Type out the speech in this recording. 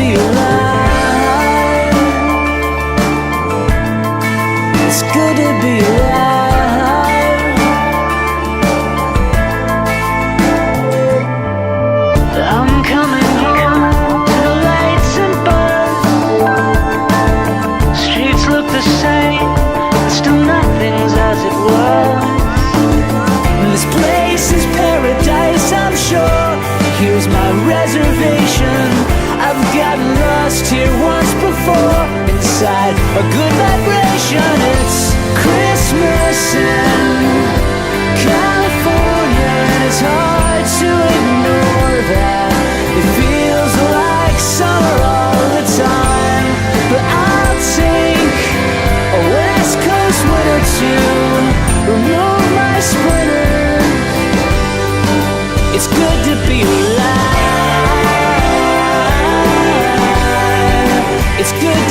be alive. It's good to be alive. I'm coming home to the lights and buzz. Streets look the same, but still nothing's as it was. This place is paradise, I'm sure. Here's my reservation. I've gotten lost here once before. Inside a good vibration. It's Christmas in California, and it's hard to ignore that. It feels like summer all the time. But I'll take a West Coast winter to remove my splinter. It's good to be alive. It's good